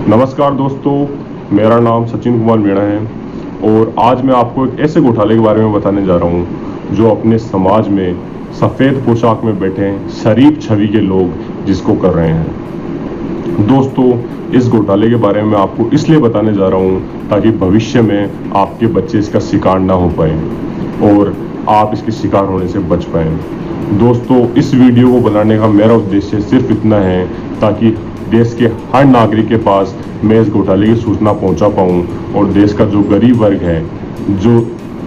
नमस्कार दोस्तों, मेरा नाम सचिन कुमार मीणा है और आज मैं आपको एक ऐसे घोटाले के बारे में बताने जा रहा हूं जो अपने समाज में सफ़ेद पोशाक में बैठे शरीफ छवि के लोग जिसको कर रहे हैं। दोस्तों, इस घोटाले के बारे में आपको इसलिए बताने जा रहा हूं ताकि भविष्य में आपके बच्चे इसका शिकार ना हो पाए और आप इसके शिकार होने से बच पाएँ। दोस्तों, इस वीडियो को बनाने का मेरा उद्देश्य सिर्फ इतना है ताकि देश के हर नागरिक के पास मैं इस घोटाले की सूचना पहुंचा पाऊं और देश का जो गरीब वर्ग है जो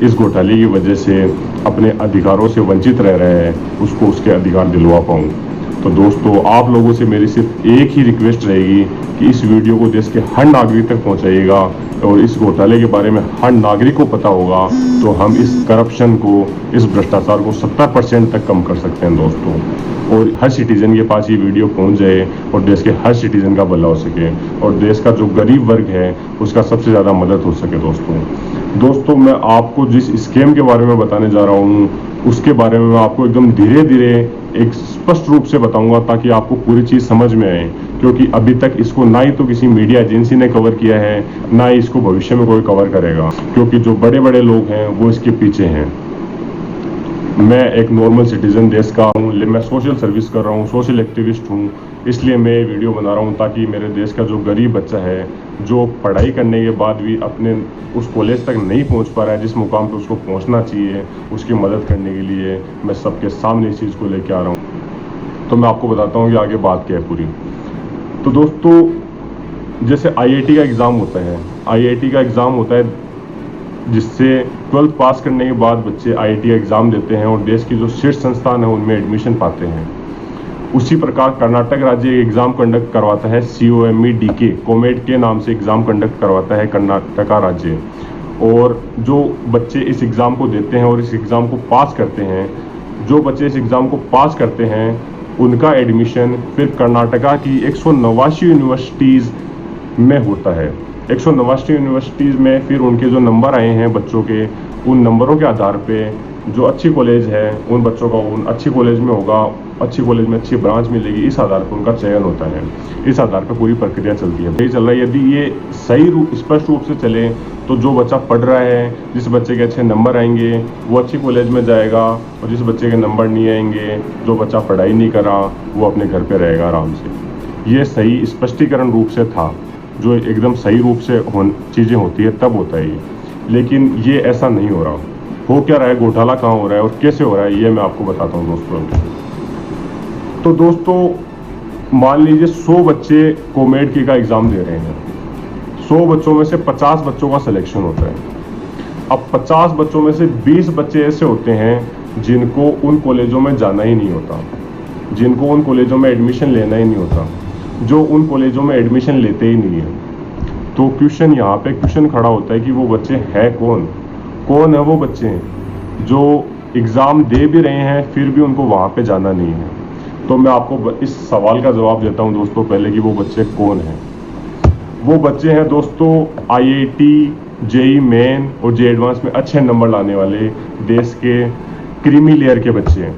इस घोटाले की वजह से अपने अधिकारों से वंचित रह रहे हैं उसको उसके अधिकार दिलवा पाऊं। तो दोस्तों, आप लोगों से मेरी सिर्फ एक ही रिक्वेस्ट रहेगी कि इस वीडियो को देश के हर नागरिक तक पहुंचाइएगा और इस घोटाले के बारे में हर नागरिक को पता होगा तो हम इस करप्शन को, इस भ्रष्टाचार को 70% तक कम कर सकते हैं दोस्तों, और हर सिटीजन के पास ये वीडियो पहुंच जाए और देश के हर सिटीजन का भला हो सके और देश का जो गरीब वर्ग है उसका सबसे ज़्यादा मदद हो सके। दोस्तों, मैं आपको जिस स्कैम के बारे में बताने जा रहा हूँ उसके बारे में मैं आपको एकदम धीरे धीरे एक स्पष्ट रूप से बताऊंगा ताकि आपको पूरी चीज़ समझ में आए, क्योंकि अभी तक इसको ना ही तो किसी मीडिया एजेंसी ने कवर किया है ना ही इसको भविष्य में कोई कवर करेगा, क्योंकि जो बड़े बड़े लोग हैं वो इसके पीछे हैं। मैं एक नॉर्मल सिटीजन देश का हूँ, मैं सोशल सर्विस कर रहा हूँ, सोशल एक्टिविस्ट हूँ, इसलिए मैं ये वीडियो बना रहा हूँ ताकि मेरे देश का जो गरीब बच्चा है जो पढ़ाई करने के बाद भी अपने उस कॉलेज तक नहीं पहुँच पा रहा है जिस मुकाम पे उसको पहुँचना चाहिए, उसकी मदद करने के लिए मैं सबके सामने इस चीज़ को लेके आ रहा हूँ। तो मैं आपको बताता हूँ कि आगे बात क्या है पूरी। तो दोस्तों, जैसे IIT का एग्ज़ाम होता है, IIT का एग्ज़ाम होता है जिससे 12th पास करने के बाद बच्चे IIT का एग्ज़ाम देते हैं और देश की जो शीर्ष संस्थान है उनमें एडमिशन पाते हैं। उसी प्रकार कर्नाटक राज्य एक एग्ज़ाम कंडक्ट करवाता है, COMEDK, कोमेड के नाम से एग्ज़ाम कंडक्ट करवाता है कर्नाटक राज्य, और जो बच्चे इस एग्ज़ाम को देते हैं और इस एग्ज़ाम को पास करते हैं, जो बच्चे इस एग्ज़ाम को पास करते हैं उनका एडमिशन फिर कर्नाटका की 189 यूनिवर्सिटीज़ में होता है। 189 यूनिवर्सिटीज़ में फिर उनके जो नंबर आए हैं बच्चों के, उन नंबरों के आधार पे जो अच्छी कॉलेज है उन बच्चों का उन अच्छी कॉलेज में होगा, अच्छी कॉलेज में अच्छी ब्रांच मिलेगी, इस आधार पर उनका चयन होता है। इस आधार पर पूरी प्रक्रिया चलती है। यही चल रहा है। यदि ये सही रूप स्पष्ट रूप से चले तो जो बच्चा पढ़ रहा है, जिस बच्चे के अच्छे नंबर आएंगे वो अच्छी कॉलेज में जाएगा, और जिस बच्चे के नंबर नहीं आएंगे, जो बच्चा पढ़ाई नहीं करा, वो अपने घर पर रहेगा आराम से। ये सही स्पष्टीकरण रूप से था, जो एकदम सही रूप से चीज़ें होती है तब होता है ये, लेकिन ये ऐसा नहीं हो रहा। हो क्या रहा है, घोटाला कहाँ हो रहा है और कैसे हो रहा है, ये मैं आपको बताता हूँ दोस्तों। तो दोस्तों, मान लीजिए 100 बच्चे कोमेड का एग्ज़ाम दे रहे हैं, 100 बच्चों में से 50 बच्चों का सिलेक्शन होता है। अब 50 बच्चों में से 20 बच्चे ऐसे होते हैं जिनको उन कॉलेजों में जाना ही नहीं होता, जिनको उन कॉलेजों में एडमिशन लेना ही नहीं होता, जो उन कॉलेजों में एडमिशन लेते ही नहीं है। तो यहाँ पे क्वेश्चन खड़ा होता है कि वो बच्चे हैं कौन है वो बच्चे जो एग्ज़ाम दे भी रहे हैं फिर भी उनको वहाँ पे जाना नहीं है। तो मैं आपको इस सवाल का जवाब देता हूँ दोस्तों पहले कि वो बच्चे कौन हैं। वो बच्चे हैं दोस्तों IIT, JEE मेन और JEE एडवांस में अच्छे नंबर लाने वाले देश के क्रीमी लेयर के बच्चे हैं।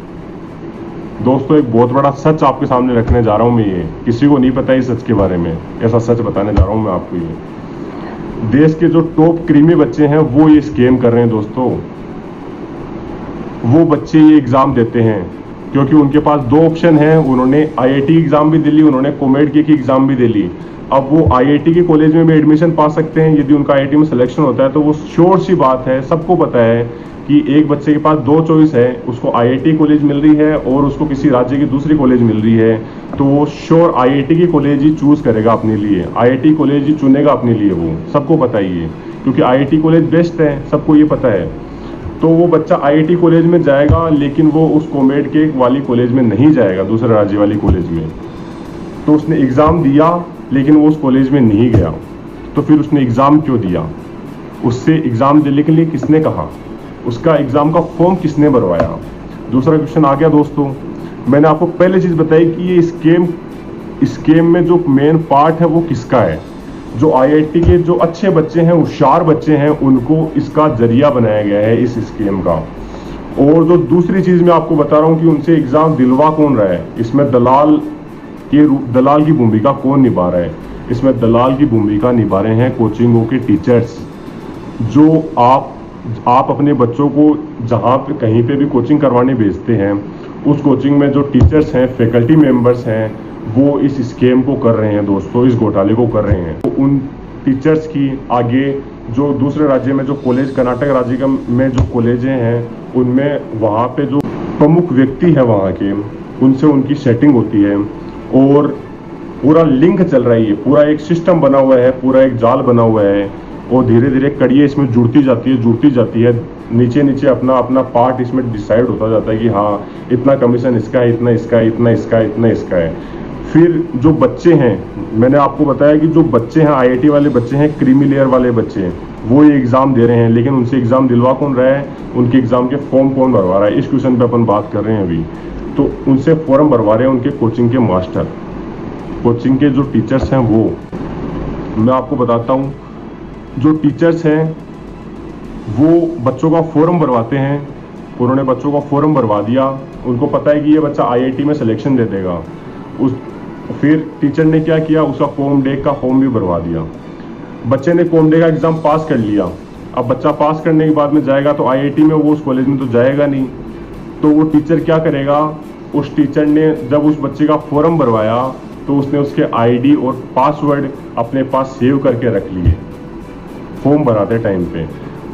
दोस्तों, एक बहुत बड़ा सच आपके सामने रखने जा रहा हूँ मैं, ये किसी को नहीं पता इस सच के बारे में, ऐसा सच बताने जा रहा हूँ मैं आपको। ये देश के जो टॉप क्रीमी बच्चे हैं वो ये स्कैम कर रहे हैं दोस्तों। वो बच्चे ये एग्ज़ाम देते हैं क्योंकि उनके पास दो ऑप्शन हैं, उन्होंने IIT एग्ज़ाम भी दे ली, उन्होंने कोमेड की एग्ज़ाम भी दे ली। अब वो IIT के कॉलेज में भी एडमिशन पा सकते हैं, यदि उनका IIT में सिलेक्शन होता है तो वो श्योर सी बात है, सबको पता है कि एक बच्चे के पास दो चॉइस है, उसको IIT कॉलेज मिल रही है और उसको किसी राज्य की दूसरी कॉलेज मिल रही है, तो वो श्योर IIT की कॉलेज ही चूज़ करेगा अपने लिए, IIT कॉलेज ही चुनेगा अपने लिए, वो सबको पता ही है, क्योंकि IIT कॉलेज बेस्ट है, सबको ये पता है। तो वो बच्चा IIT कॉलेज में जाएगा, लेकिन वो उस कोमेड के वाली कॉलेज में नहीं जाएगा, दूसरे राज्य वाली कॉलेज में। तो उसने एग्ज़ाम दिया लेकिन वो उस कॉलेज में नहीं गया, तो फिर उसने एग्ज़ाम क्यों दिया? उससे एग्ज़ाम देने के लिए किसने कहा? उसका एग्ज़ाम का फॉर्म किसने भरवाया? दूसरा क्वेश्चन आ गया दोस्तों। मैंने आपको पहले चीज़ बताई कि ये स्कैम में जो मेन पार्ट है वो किसका है? जो IIT के जो अच्छे बच्चे हैं, होशियार बच्चे हैं, उनको इसका जरिया बनाया गया है इस स्कैम का। और जो दूसरी चीज़ मैं आपको बता रहा हूँ कि उनसे एग्ज़ाम दिलवा कौन रहा है, इसमें दलाल की भूमिका कौन निभा रहा है? इसमें दलाल की भूमिका निभा रहे हैं कोचिंगों के टीचर्स। जो आप अपने बच्चों को जहाँ पे कहीं पे भी कोचिंग करवाने भेजते हैं, उस कोचिंग में जो टीचर्स हैं, फैकल्टी मेंबर्स हैं, वो इस स्कैम को कर रहे हैं दोस्तों, इस घोटाले को कर रहे हैं। तो उन टीचर्स की आगे जो दूसरे राज्य में जो कॉलेज, कर्नाटक राज्य में जो कॉलेजें हैं, उनमें वहाँ पे जो प्रमुख व्यक्ति है वहाँ के, उनसे उनकी सेटिंग होती है और पूरा लिंक चल रही है, पूरा एक सिस्टम बना हुआ है, पूरा एक जाल बना हुआ है और धीरे धीरे कड़ियाँ इसमें जुड़ती जाती है। नीचे नीचे अपना अपना पार्ट इसमें डिसाइड होता जाता है कि हाँ इतना कमीशन इसका है, इतना इसका है, इतना इसका है, इतना इसका है। फिर जो बच्चे हैं, मैंने आपको बताया कि जो बच्चे हैं, आईआईटी वाले बच्चे हैं, क्रीमी लेयर वाले बच्चे हैं, वो ये एग्ज़ाम दे रहे हैं, लेकिन उनसे एग्ज़ाम दिलवा कौन रहा है, उनके एग्ज़ाम के फॉर्म कौन भरवा रहा है, इस क्वेश्चन पे अपन बात कर रहे हैं अभी। तो उनसे फॉर्म भरवा रहे हैं उनके कोचिंग के मास्टर, कोचिंग के जो टीचर्स हैं वो। मैं आपको बताता हूँ, जो टीचर्स हैं वो बच्चों का फॉर्म भरवाते हैं, उन्होंने बच्चों का फॉर्म भरवा दिया, उनको पता है कि ये बच्चा आईआईटी में सिलेक्शन दे देगा। फिर टीचर ने क्या किया, उसका कॉमडेक का फॉर्म भी भरवा दिया। बच्चे ने कॉमडेक का एग्ज़ाम पास कर लिया। अब बच्चा पास करने के बाद में जाएगा तो आईआईटी में, वो उस कॉलेज में तो जाएगा नहीं। तो वो टीचर क्या करेगा, उस टीचर ने जब उस बच्चे का फॉर्म भरवाया तो उसने उसके आईडी और पासवर्ड अपने पास सेव करके रख लिए फॉर्म भराते टाइम पे।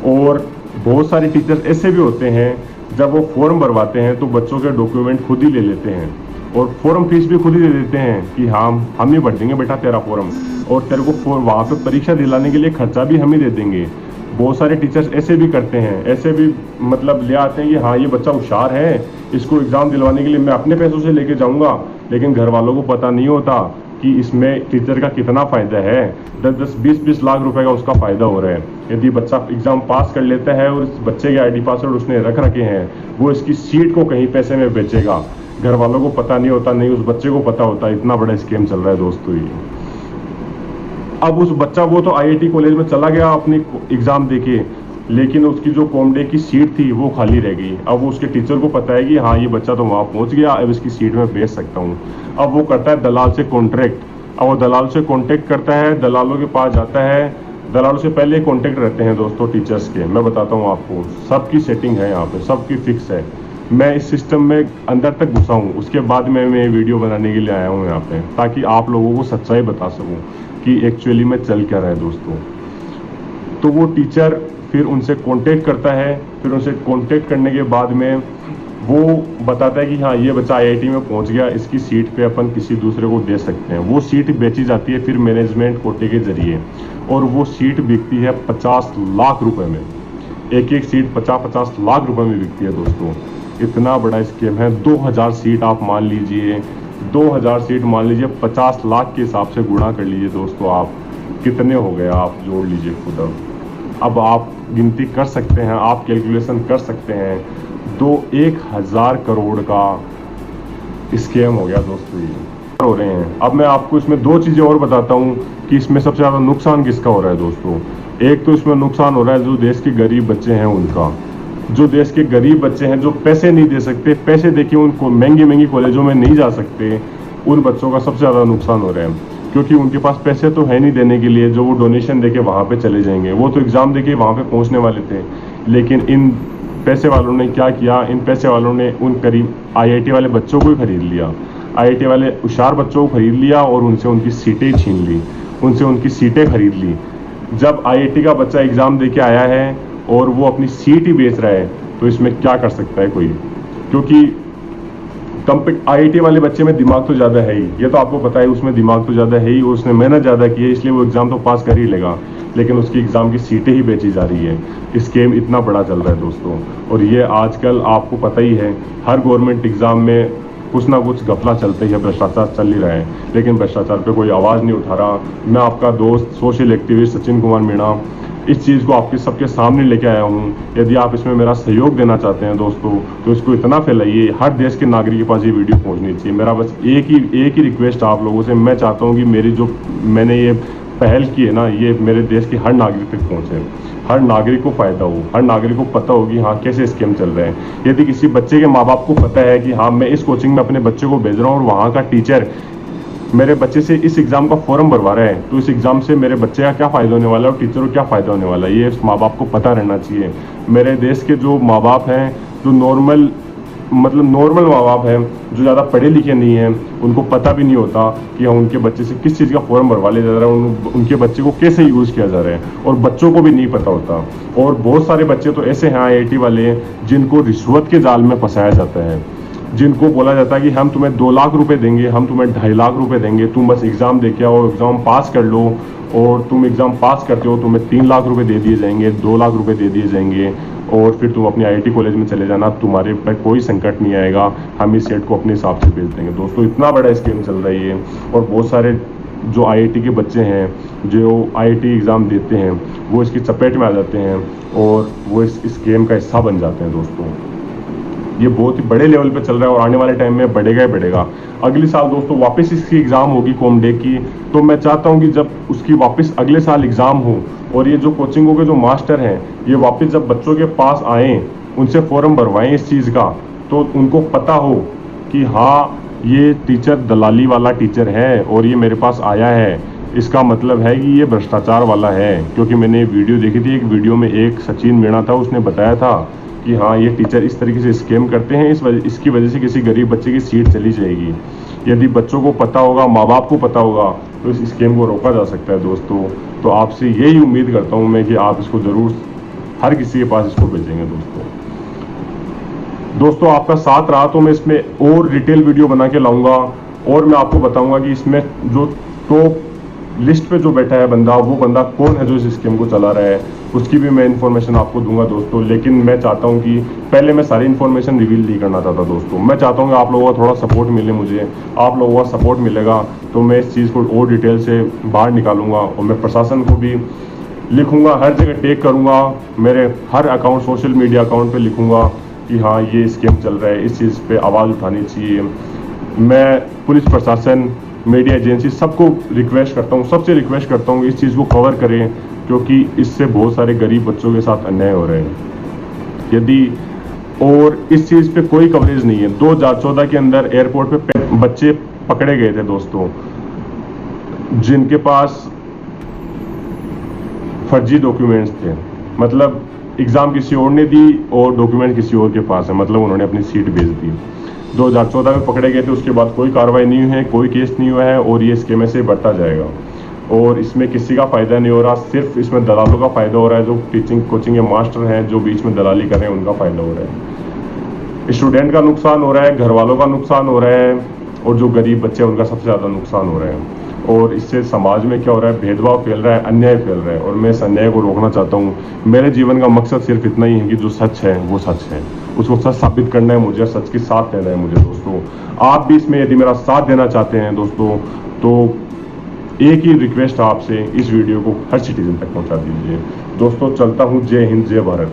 और बहुत सारे टीचर्स ऐसे भी होते हैं, जब वो फॉर्म भरवाते हैं तो बच्चों के डॉक्यूमेंट खुद ही ले लेते हैं और फॉर्म फीस भी खुद ही दे देते हैं कि हाँ हम ही भर देंगे बेटा तेरा फॉर्म, और तेरे को वहाँ पे परीक्षा दिलाने के लिए खर्चा भी हम ही दे देंगे। बहुत सारे टीचर्स ऐसे भी करते हैं, ऐसे भी मतलब ले आते हैं कि हाँ ये बच्चा होशियार है, इसको एग्ज़ाम दिलवाने के लिए मैं अपने पैसों से लेके जाऊँगा, लेकिन घर वालों को पता नहीं होता कि इसमें टीचर का कितना फ़ायदा है। 10-10, 20-20 लाख रुपए का उसका फ़ायदा हो रहा है। यदि बच्चा एग्ज़ाम पास कर लेता है और इस बच्चे के आईडी पासवर्ड उसने रख रखे हैं, वो इसकी सीट को कहीं पैसे में बेचेगा, घर वालों को पता नहीं होता, नहीं उस बच्चे को पता होता। इतना बड़ा स्कैम चल रहा है दोस्तों ये। अब उस बच्चा वो तो आईआईटी कॉलेज में चला गया अपनी एग्ज़ाम देके, लेकिन उसकी जो कॉमडेक की सीट थी वो खाली रह गई। अब वो उसके टीचर को पता है कि हाँ ये बच्चा तो वहाँ पहुँच गया, अब इसकी सीट में भेज सकता हूँ। अब वो करता है दलाल से कॉन्ट्रैक्ट। अब वो दलाल से कॉन्टेक्ट करता है, दलालों के पास जाता है। दलालों से पहले कॉन्टेक्ट रहते हैं दोस्तों टीचर्स के, मैं बताता हूँ आपको, सबकी सेटिंग है यहाँ पे, सबकी फिक्स है। मैं इस सिस्टम में अंदर तक घुसा हूँ, उसके बाद मैं वीडियो बनाने के लिए आया हूँ यहाँ पे, ताकि आप लोगों को सच्चाई बता सकूँ कि एक्चुअली में चल क्या रहा है दोस्तों। तो वो टीचर फिर उनसे कांटेक्ट करता है, फिर उनसे कांटेक्ट करने के बाद में वो बताता है कि हाँ ये बच्चा आईआईटी में पहुंच गया, इसकी सीट पे अपन किसी दूसरे को दे सकते हैं। वो सीट बेची जाती है फिर मैनेजमेंट कोटे के जरिए, और वो सीट बिकती है 50 लाख रुपए में। एक एक सीट 50-50 लाख रुपए में बिकती है दोस्तों। इतना बड़ा स्कीम है। 2000 सीट आप मान लीजिए, 2000 सीट मान लीजिए, 50 लाख के हिसाब से गुणा कर लीजिए दोस्तों, आप कितने हो गए, आप जोड़ लीजिए खुद। अब आप गिनती कर सकते हैं, आप कैलकुलेशन कर सकते हैं। 1000 करोड़ का स्कैम हो गया दोस्तों, ये हो रहे हैं। अब मैं आपको इसमें दो चीज़ें और बताता हूँ कि इसमें सबसे ज़्यादा नुकसान किसका हो रहा है दोस्तों। एक तो इसमें नुकसान हो रहा है जो देश के गरीब बच्चे हैं उनका, जो देश के गरीब बच्चे हैं जो पैसे नहीं दे सकते, पैसे देके उनको महंगी कॉलेजों में नहीं जा सकते, उन बच्चों का सबसे ज़्यादा नुकसान हो रहा है। क्योंकि उनके पास पैसे तो है नहीं देने के लिए, जो वो डोनेशन देके वहाँ पे चले जाएंगे। वो तो एग्ज़ाम देके वहाँ पे पहुँचने वाले थे, लेकिन इन पैसे वालों ने क्या किया, इन पैसे वालों ने उन करीब आईआईटी वाले बच्चों को ही खरीद लिया, आईआईटी वाले होशियार बच्चों को खरीद लिया और उनसे उनकी सीटें छीन ली, उनसे उनकी सीटें खरीद ली। जब आईआईटी का बच्चा एग्ज़ाम देके आया है और वो अपनी सीट ही बेच रहा है, तो इसमें क्या कर सकता है कोई, क्योंकि आईआईटी वाले बच्चे में दिमाग तो ज़्यादा है ही, ये तो आपको पता है, उसमें दिमाग तो ज़्यादा है ही, उसने मेहनत ज़्यादा की है, इसलिए वो एग्ज़ाम तो पास कर ही लेगा, लेकिन उसकी एग्ज़ाम की सीटें ही बेची जा रही है। स्कैम इतना बड़ा चल रहा है दोस्तों। और ये आजकल आपको पता ही है, हर गवर्नमेंट एग्ज़ाम में कुछ ना कुछ घपला चलते ही है, भ्रष्टाचार चल ही रहा है, लेकिन भ्रष्टाचार पे कोई आवाज़ नहीं उठा रहा। मैं आपका दोस्त सोशल एक्टिविस्ट सचिन कुमार मीणा इस चीज़ को आपके सबके सामने लेके आया हूँ। यदि आप इसमें मेरा सहयोग देना चाहते हैं दोस्तों, तो इसको इतना फैलाइए, हर देश के नागरिक के पास ये वीडियो पहुँचनी चाहिए। मेरा बस एक ही रिक्वेस्ट आप लोगों से, मैं चाहता हूँ कि मेरी जो मैंने ये पहल की है ना, ये मेरे देश के हर नागरिक तक पहुँचे, हर नागरिक को फ़ायदा हो, हर नागरिक को पता हो कि हाँ कैसे स्कैम चल रहे हैं। यदि किसी बच्चे के माँ बाप को पता है कि हाँ मैं इस कोचिंग में अपने बच्चे को भेज रहा हूँ और वहाँ का टीचर मेरे बच्चे से इस एग्ज़ाम का फॉर्म भरवा रहे हैं, तो इस एग्ज़ाम से मेरे बच्चे का क्या फ़ायदा होने वाला है और टीचर को क्या फ़ायदा होने वाला है, ये माँ बाप को पता रहना चाहिए। मेरे देश के जो माँ बाप हैं, जो नॉर्मल माँ बाप हैं, जो ज़्यादा पढ़े लिखे नहीं हैं, उनको पता भी नहीं होता कि हम उनके बच्चे से किस चीज़ का फॉर्म भरवा लिया जा रहा है, उनके बच्चे को कैसे यूज़ किया जा रहा है, और बच्चों को भी नहीं पता होता। और बहुत सारे बच्चे तो ऐसे हैं IIT वाले जिनको रिश्वत के जाल में फंसाया जाता है, जिनको बोला जाता है कि हम तुम्हें 2 लाख रुपए देंगे, हम तुम्हें 2.5 लाख रुपए देंगे, तुम बस एग्ज़ाम दे के आओ, एग्ज़ाम पास कर लो, और तुम एग्ज़ाम पास करते हो तुम्हें 3 लाख रुपए दे दिए जाएंगे, 2 लाख रुपए दे दिए जाएंगे, और फिर तुम अपनी IIT कॉलेज में चले जाना, तुम्हारे पर कोई संकट नहीं आएगा, हम इस सेट को अपने हिसाब से भेज देंगे। दोस्तों इतना बड़ा स्कीम चल रही है, और बहुत सारे जो IIT के बच्चे हैं, जो IIT एग्ज़ाम देते हैं, वो इसकी चपेट में आ जाते हैं और वो इस स्कीम का हिस्सा बन जाते हैं। दोस्तों ये बहुत ही बड़े लेवल पे चल रहा है और आने वाले टाइम में बढ़ेगा ही बढ़ेगा। अगले साल दोस्तों वापस इसकी एग्ज़ाम होगी कॉमडेक की, तो मैं चाहता हूँ कि जब उसकी वापस अगले साल एग्ज़ाम हो और ये जो कोचिंगों के जो मास्टर हैं, ये वापस जब बच्चों के पास आएँ, उनसे फॉर्म भरवाएं इस चीज़ का, तो उनको पता हो कि हाँ ये टीचर दलाली वाला टीचर है और ये मेरे पास आया है, इसका मतलब है कि ये भ्रष्टाचार वाला है। क्योंकि मैंने वीडियो देखी थी, एक वीडियो में एक सचिन मीणा था, उसने बताया था कि हाँ ये टीचर इस तरीके से स्कैम करते हैं, इसकी वजह से किसी गरीब बच्चे की सीट चली जाएगी। यदि बच्चों को पता होगा, माँ बाप को पता होगा, तो इस स्कैम को रोका जा सकता है। दोस्तों तो आपसे यही उम्मीद करता हूँ मैं कि आप इसको ज़रूर हर किसी के पास इसको भेजेंगे। दोस्तों आपका साथ रहा तो मैं इसमें और डिटेल वीडियो बना के लाऊंगा, और मैं आपको बताऊंगा कि इसमें जो टॉप लिस्ट पे जो बैठा है बंदा, वो बंदा कौन है जो इस स्कीम को चला रहा है, उसकी भी मैं इन्फॉर्मेशन आपको दूंगा। दोस्तों लेकिन मैं चाहता हूं कि पहले मैं सारी इन्फॉर्मेशन रिवील नहीं करना चाहता। दोस्तों मैं चाहता हूं कि आप लोगों का थोड़ा सपोर्ट मिले, मुझे आप लोगों का सपोर्ट मिलेगा तो मैं इस चीज़ को और डिटेल से बाहर निकालूंगा, और मैं प्रशासन को भी लिखूंगा, हर जगह टेक करूंगा, मेरे हर अकाउंट सोशल मीडिया अकाउंट पे लिखूंगा कि हाँ ये स्कीम चल रहा है, इस चीज़ पे आवाज़ उठानी चाहिए। मैं पुलिस प्रशासन, मीडिया एजेंसी सबको रिक्वेस्ट करता हूँ, सबसे रिक्वेस्ट करता हूँ इस चीज़ को कवर करें, क्योंकि इससे बहुत सारे गरीब बच्चों के साथ अन्याय हो रहे हैं। यदि और इस चीज़ पे कोई कवरेज नहीं है। 2014 के अंदर एयरपोर्ट पे बच्चे पकड़े गए थे दोस्तों, जिनके पास फर्जी डॉक्यूमेंट्स थे, मतलब एग्ज़ाम किसी और ने दी और डॉक्यूमेंट किसी और के पास है, मतलब उन्होंने अपनी सीट भेज दी। 2014 में पकड़े गए थे, उसके बाद कोई कार्रवाई नहीं हुई है, कोई केस नहीं हुआ है, और ये स्कीम ऐसे बढ़ता जाएगा और इसमें किसी का फ़ायदा नहीं हो रहा, सिर्फ इसमें दलालों का फ़ायदा हो रहा है। जो टीचिंग कोचिंग के मास्टर हैं जो बीच में दलाली कर रहे हैं, उनका फ़ायदा हो रहा है। स्टूडेंट का नुकसान हो रहा है, घर वालों का नुकसान हो रहा है, और जो गरीब बच्चे हैं उनका सबसे ज़्यादा नुकसान हो रहा है। और इससे समाज में क्या हो रहा है, भेदभाव फैल रहा है, अन्याय फैल रहा है, और मैं इस अन्याय को रोकना चाहता हूँ। मेरे जीवन का मकसद सिर्फ इतना ही है कि जो सच है वो सच है, उसको सच साबित करना है मुझे, सच के साथ देना है मुझे। दोस्तों आप भी इसमें यदि मेरा साथ देना चाहते हैं दोस्तों, तो एक ही रिक्वेस्ट है आपसे, इस वीडियो को हर सिटीजन तक पहुँचा दीजिए। दोस्तों चलता हूँ, जय हिंद, जय भारत।